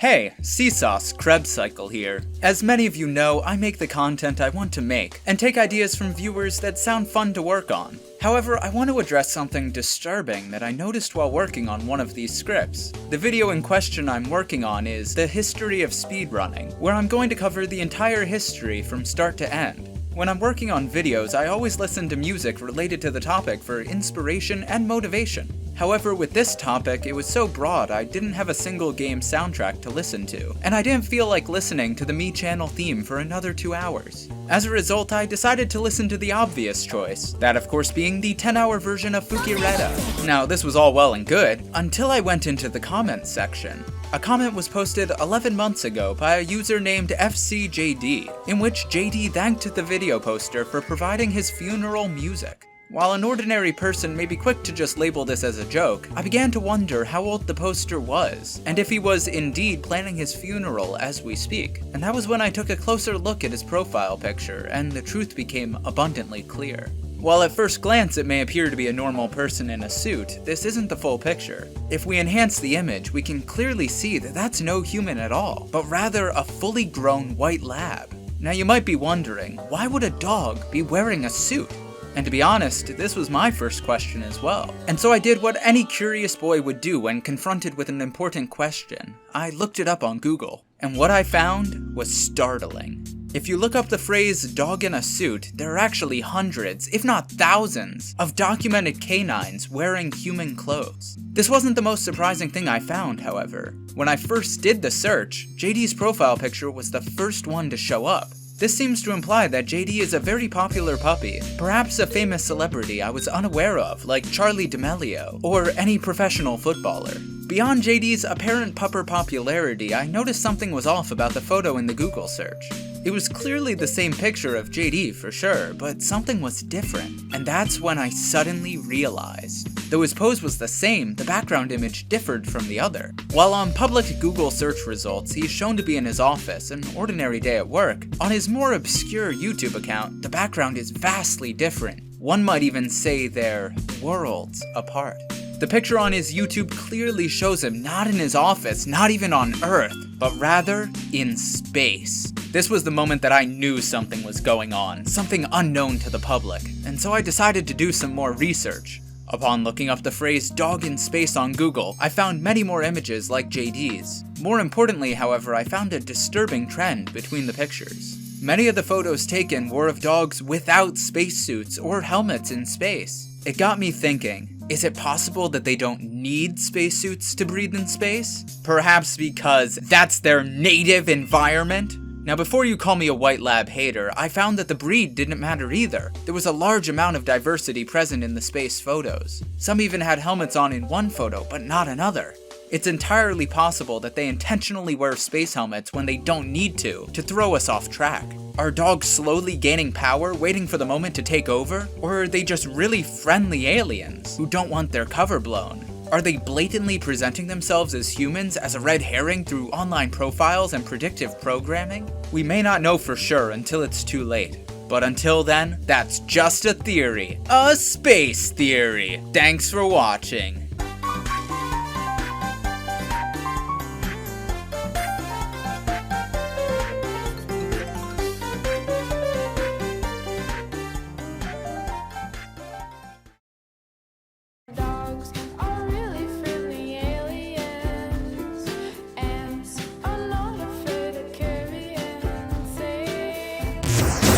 Hey, Seasauce Krebs Cycle here. As many of you know, I make the content I want to make, and take ideas from viewers that sound fun to work on. However, I want to address something disturbing that I noticed while working on one of these scripts. The video in question I'm working on is The History of Speedrunning, where I'm going to cover the entire history from start to end. When I'm working on videos, I always listen to music related to the topic for inspiration and motivation. However, with this topic, it was so broad I didn't have a single game soundtrack to listen to, and I didn't feel like listening to the Me channel theme for another 2 hours. As a result, I decided to listen to the obvious choice, that of course being the 10-hour version of Fukireta. Now, this was all well and good, until I went into the comments section. A comment was posted 11 months ago by a user named FCJD, in which JD thanked the video poster for providing his funeral music. While an ordinary person may be quick to just label this as a joke, I began to wonder how old the poster was, and if he was indeed planning his funeral as we speak. And that was when I took a closer look at his profile picture, and the truth became abundantly clear. While at first glance it may appear to be a normal person in a suit, this isn't the full picture. If we enhance the image, we can clearly see that that's no human at all, but rather a fully grown white lab. Now you might be wondering, why would a dog be wearing a suit? And to be honest, this was my first question as well. And so I did what any curious boy would do when confronted with an important question. I looked it up on Google, and what I found was startling. If you look up the phrase dog in a suit, there are actually hundreds, if not thousands, of documented canines wearing human clothes. This wasn't the most surprising thing I found, however. When I first did the search, JD's profile picture was the first one to show up. This seems to imply that JD is a very popular puppy, perhaps a famous celebrity I was unaware of, like Charli D'Amelio, or any professional footballer. Beyond JD's apparent pupper popularity, I noticed something was off about the photo in the Google search. It was clearly the same picture of JD for sure, but something was different, and that's when I suddenly realized. Though his pose was the same, the background image differed from the other. While on public Google search results, he's shown to be in his office, an ordinary day at work, on his more obscure YouTube account, the background is vastly different. One might even say they're worlds apart. The picture on his YouTube clearly shows him not in his office, not even on Earth, but rather in space. This was the moment that I knew something was going on, something unknown to the public, and so I decided to do some more research. Upon looking up the phrase dog in space on Google, I found many more images like JD's. More importantly, however, I found a disturbing trend between the pictures. Many of the photos taken were of dogs without spacesuits or helmets in space. It got me thinking, is it possible that they don't need spacesuits to breathe in space? Perhaps because that's their native environment? Now before you call me a white lab hater, I found that the breed didn't matter either. There was a large amount of diversity present in the space photos. Some even had helmets on in one photo, but not another. It's entirely possible that they intentionally wear space helmets when they don't need to throw us off track. Are dogs slowly gaining power, waiting for the moment to take over? Or are they just really friendly aliens who don't want their cover blown? Are they blatantly presenting themselves as humans as a red herring through online profiles and predictive programming? We may not know for sure until it's too late. But until then, that's just a theory. A space theory. Thanks for watching. Ants are not afraid of carrying things.